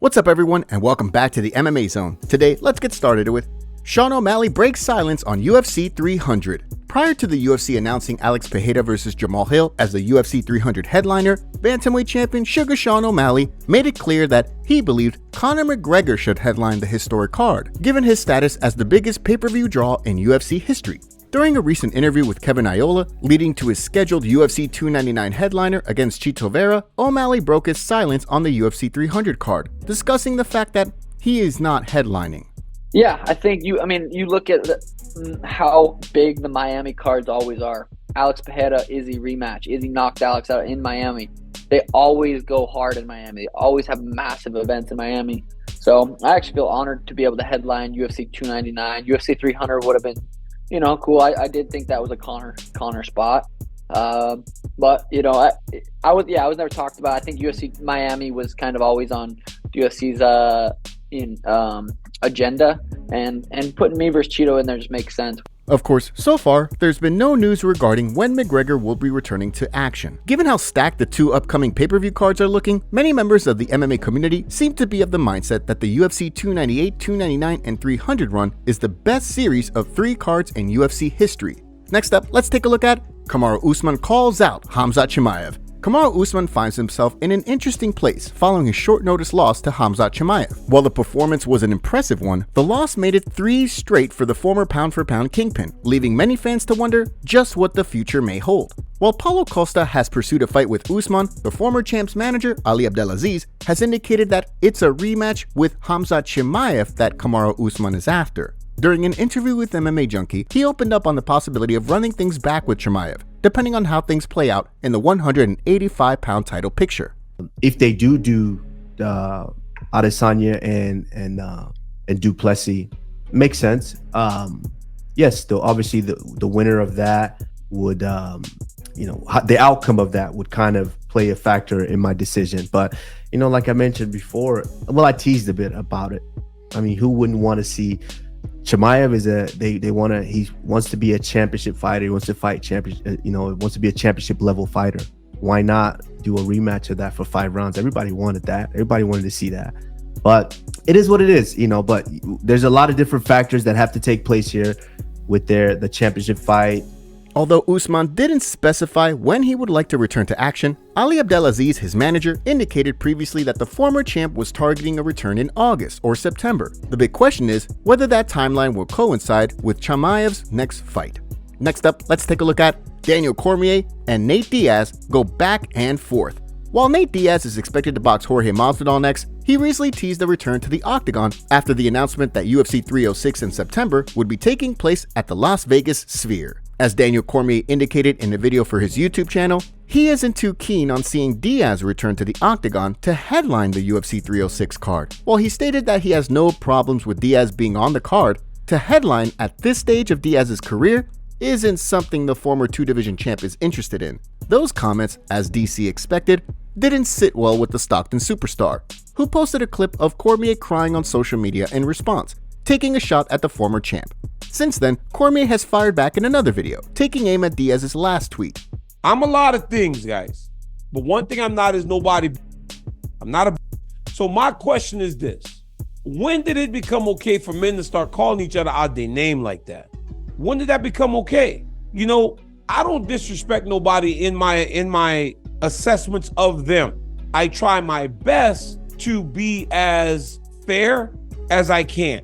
What's up everyone and welcome back to the MMA Zone. Today, let's get started with Sean O'Malley breaks silence on UFC 300. Prior to the UFC announcing Alex Pereira vs Jamal Hill as the UFC 300 headliner, bantamweight champion Sugar Sean O'Malley made it clear that he believed Conor McGregor should headline the historic card, given his status as the biggest pay-per-view draw in UFC history. During a recent interview with Kevin Iola, leading to his scheduled UFC 299 headliner against Chito Vera, O'Malley broke his silence on the UFC 300 card, discussing the fact that he is not headlining. Yeah, I think you look at how big the Miami cards always are. Alex Pereira, Izzy rematch. Izzy knocked Alex out in Miami. They always go hard in Miami. They always have massive events in Miami. So I actually feel honored to be able to headline UFC 299. UFC 300 would have been, cool. I did think that was a Conor spot. But I was never talked about. I think UFC Miami was kind of always on UFC's agenda, and putting me versus Chito in there just makes sense. Of course, so far, there's been no news regarding when McGregor will be returning to action. Given how stacked the two upcoming pay-per-view cards are looking, many members of the MMA community seem to be of the mindset that the UFC 298, 299, and 300 run is the best series of 3 cards in UFC history. Next up, let's take a look at Kamaru Usman calls out Khamzat Chimaev. Kamaru Usman finds himself in an interesting place following his short notice loss to Khamzat Chimaev. While the performance was an impressive one, the loss made it 3 straight for the former pound-for-pound kingpin, leaving many fans to wonder just what the future may hold. While Paulo Costa has pursued a fight with Usman, the former champ's manager, Ali Abdelaziz, has indicated that it's a rematch with Khamzat Chimaev that Kamaru Usman is after. During an interview with MMA Junkie, he opened up on the possibility of running things back with Chimaev, depending on how things play out in the 185-pound title picture. If they do Adesanya and Duplessis, makes sense. Yes, though obviously the winner of that would, the outcome of that would kind of play a factor in my decision. But like I mentioned before, I teased a bit about it. I mean, who wouldn't want to see? Chimaev he wants to be a championship fighter. He wants to fight wants to be a championship level fighter. Why not do a rematch of that for 5 rounds? Everybody wanted that. Everybody wanted to see that. But it is what it is, but there's a lot of different factors that have to take place here with the championship fight. Although Usman didn't specify when he would like to return to action, Ali Abdelaziz, his manager, indicated previously that the former champ was targeting a return in August or September. The big question is whether that timeline will coincide with Chimaev's next fight. Next up, let's take a look at Daniel Cormier and Nate Diaz go back and forth. While Nate Diaz is expected to box Jorge Masvidal next, he recently teased a return to the octagon after the announcement that UFC 306 in September would be taking place at the Las Vegas Sphere. As Daniel Cormier indicated in a video for his YouTube channel, he isn't too keen on seeing Diaz return to the octagon to headline the UFC 306 card. While he stated that he has no problems with Diaz being on the card, to headline at this stage of Diaz's career isn't something the former 2-division champ is interested in. Those comments, as DC expected, didn't sit well with the Stockton superstar, who posted a clip of Cormier crying on social media in response, taking a shot at the former champ. Since then, Cormier has fired back in another video, taking aim at Diaz's last tweet. I'm a lot of things, guys, but one thing I'm not is nobody. I'm not a. So my question is this: when did it become okay for men to start calling each other out their name like that? When did that become okay? I don't disrespect nobody in my assessments of them. I try my best to be as fair as I can.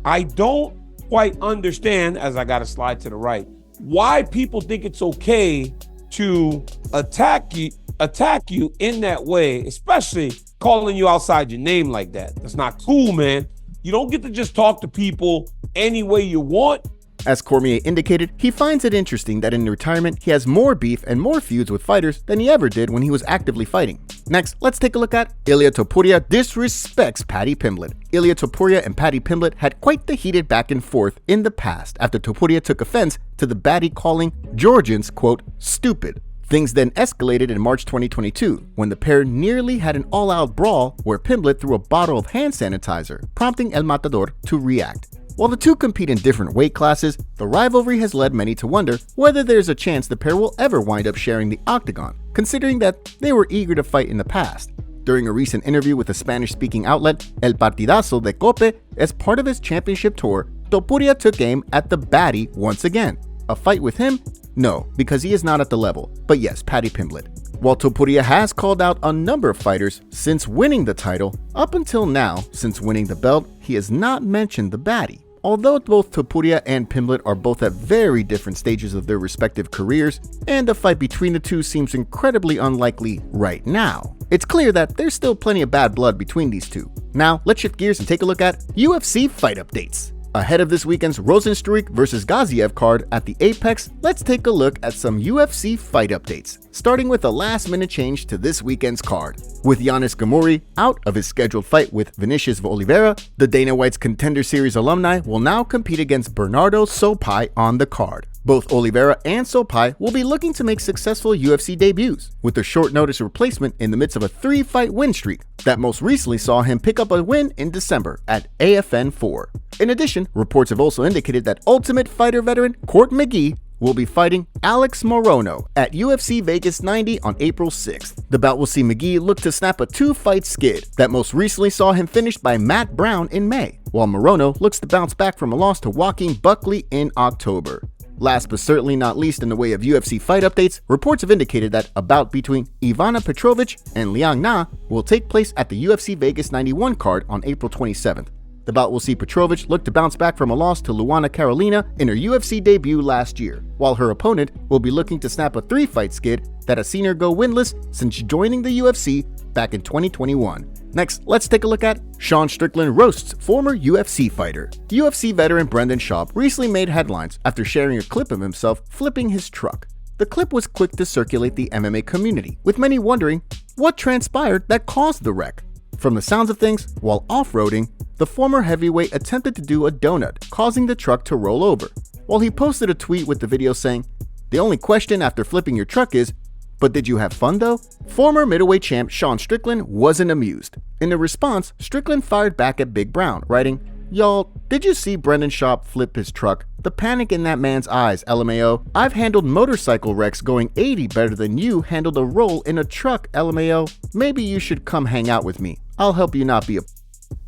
I don't quite understand, as I got to slide to the right, why people think it's okay to attack you in that way, especially calling you outside your name like that. That's not cool, man. You don't get to just talk to people any way you want. As Cormier indicated, he finds it interesting that in retirement he has more beef and more feuds with fighters than he ever did when he was actively fighting. Next, let's take a look at Ilia Topuria disrespects Paddy Pimblett. Ilia Topuria and Paddy Pimblett had quite the heated back and forth in the past after Topuria took offense to the baddie calling Georgians, quote, stupid. Things then escalated in March 2022 when the pair nearly had an all-out brawl where Pimblett threw a bottle of hand sanitizer, prompting El Matador to react. While the two compete in different weight classes, the rivalry has led many to wonder whether there's a chance the pair will ever wind up sharing the octagon, considering that they were eager to fight in the past. During a recent interview with the Spanish-speaking outlet El Partidazo de Cope, as part of his championship tour, Topuria took aim at the baddie once again. A fight with him? No, because he is not at the level. But yes, Paddy Pimblett. While Topuria has called out a number of fighters since winning the title, up until now, since winning the belt, he has not mentioned the baddie. Although both Topuria and Pimblett are both at very different stages of their respective careers, and a fight between the two seems incredibly unlikely right now, it's clear that there's still plenty of bad blood between these two. Now, let's shift gears and take a look at UFC Fight Updates. Ahead of this weekend's Rozenstruik vs. Gaziev card at the Apex, let's take a look at some UFC fight updates, starting with a last-minute change to this weekend's card. With Yanis Gamuri out of his scheduled fight with Vinicius Oliveira, the Dana White's Contender Series alumni will now compete against Bernardo Sopai on the card. Both Oliveira and Sopai will be looking to make successful UFC debuts, with a short-notice replacement in the midst of a 3-fight win streak that most recently saw him pick up a win in December at AFN 4. In addition, reports have also indicated that Ultimate Fighter veteran Court McGee will be fighting Alex Morono at UFC Vegas 90 on April 6th. The bout will see McGee look to snap a 2-fight skid that most recently saw him finished by Matt Brown in May, while Morono looks to bounce back from a loss to Joaquin Buckley in October. Last but certainly not least in the way of UFC fight updates, reports have indicated that a bout between Ivana Petrovic and Liang Na will take place at the UFC Vegas 91 card on April 27th. The bout will see Petrovic look to bounce back from a loss to Luana Carolina in her UFC debut last year, while her opponent will be looking to snap a 3-fight skid that has seen her go winless since joining the UFC back in 2021. Next, let's take a look at Sean Strickland roasts former UFC fighter. UFC veteran Brendan Schaub recently made headlines after sharing a clip of himself flipping his truck. The clip was quick to circulate the MMA community, with many wondering what transpired that caused the wreck. From the sounds of things, while off-roading, the former heavyweight attempted to do a donut, causing the truck to roll over. While he posted a tweet with the video saying, "The only question after flipping your truck is, but did you have fun though?" Former middleweight champ Sean Strickland wasn't amused. In a response, Strickland fired back at Big Brown, writing, "Y'all, did you see Brendan Schaub flip his truck? The panic in that man's eyes, LMAO. I've handled motorcycle wrecks going 80 better than you handled a roll in a truck, LMAO. Maybe you should come hang out with me. I'll help you not be a..."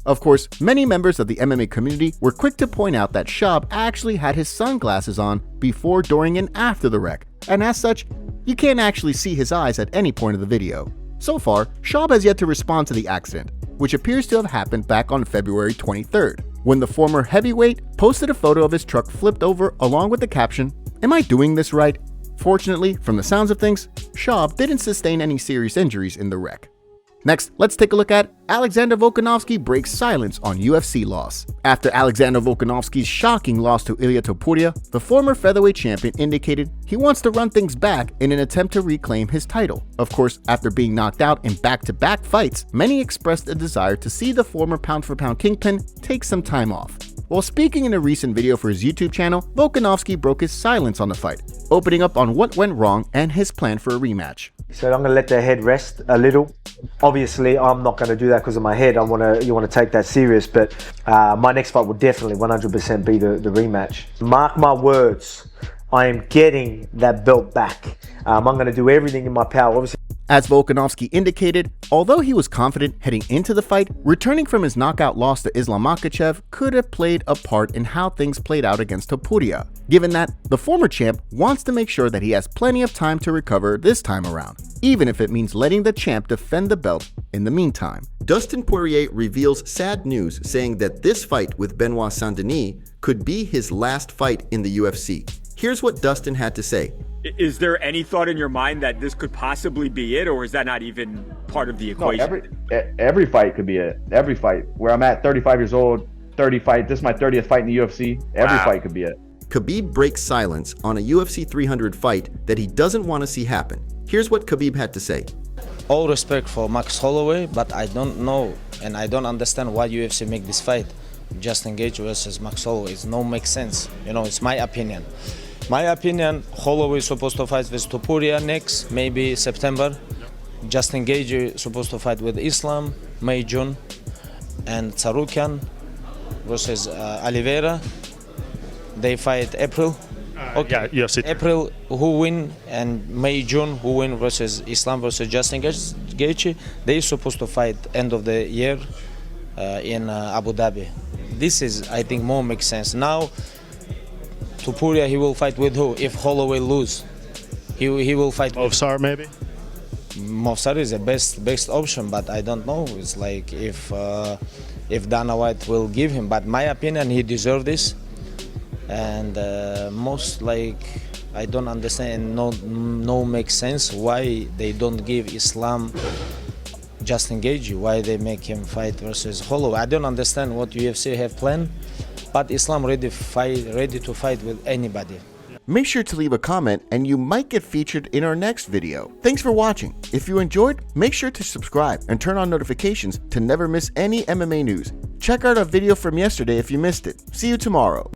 Of course, many members of the MMA community were quick to point out that Schaub actually had his sunglasses on before, during, and after the wreck, and as such, you can't actually see his eyes at any point of the video. So far, Schaub has yet to respond to the accident, which appears to have happened back on February 23rd, when the former heavyweight posted a photo of his truck flipped over along with the caption, "Am I doing this right?" Fortunately, from the sounds of things, Schaub didn't sustain any serious injuries in the wreck. Next, let's take a look at Alexander Volkanovski breaks silence on UFC loss. After Alexander Volkanovski's shocking loss to Ilia Topuria, the former featherweight champion indicated he wants to run things back in an attempt to reclaim his title. Of course, after being knocked out in back-to-back fights, many expressed a desire to see the former pound-for-pound kingpin take some time off. While speaking in a recent video for his YouTube channel, Volkanovski broke his silence on the fight, opening up on what went wrong and his plan for a rematch. He said, "I'm going to let their head rest a little. Obviously, I'm not going to do that because of my head. You want to take that serious, but my next fight will definitely 100% be the rematch. Mark my words, I am getting that belt back. I'm going to do everything in my power." Obviously, as Volkanovski indicated, although he was confident heading into the fight, returning from his knockout loss to Islam Makhachev could have played a part in how things played out against Topuria, given that the former champ wants to make sure that he has plenty of time to recover this time around, even if it means letting the champ defend the belt in the meantime. Dustin Poirier reveals sad news, saying that this fight with Benoit Saint-Denis could be his last fight in the UFC. Here's what Dustin had to say. Is there any thought in your mind that this could possibly be it, or is that not even part of the equation? No, every fight could be it. Every fight. Where I'm at 35 years old, 30 fight. This is my 30th fight in the UFC. Every fight could be it. Khabib breaks silence on a UFC 300 fight that he doesn't want to see happen. Here's what Khabib had to say. All respect for Max Holloway, but I don't know and I don't understand why UFC make this fight. Justin Gaethje versus Max Holloway. It don't make sense. It's my opinion. My opinion, Holloway is supposed to fight with Topuria next, maybe September. Justin Gaethje is supposed to fight with Islam, May, June. And Tsarukian versus Oliveira, they fight April. Okay. Yeah, UFC. April, who win, and May, June, who win versus Islam versus Justin Gaethje. Gaethje, they supposed to fight end of the year in Abu Dhabi. This is, I think, more makes sense. Now, Topuria, he will fight with who? If Holloway lose, he will fight with Movsar maybe? Movsar is the best option, but I don't know. It's like if Dana White will give him. But my opinion, he deserves this. And most like I don't understand. No makes sense why they don't give Islam Justin Gaethje. Why they make him fight versus Holloway? I don't understand what UFC have planned. But Islam ready to fight with anybody. Make sure to leave a comment and you might get featured in our next video. Thanks for watching. If you enjoyed, make sure to subscribe and turn on notifications to never miss any MMA news. Check out our video from yesterday if you missed it. See you tomorrow.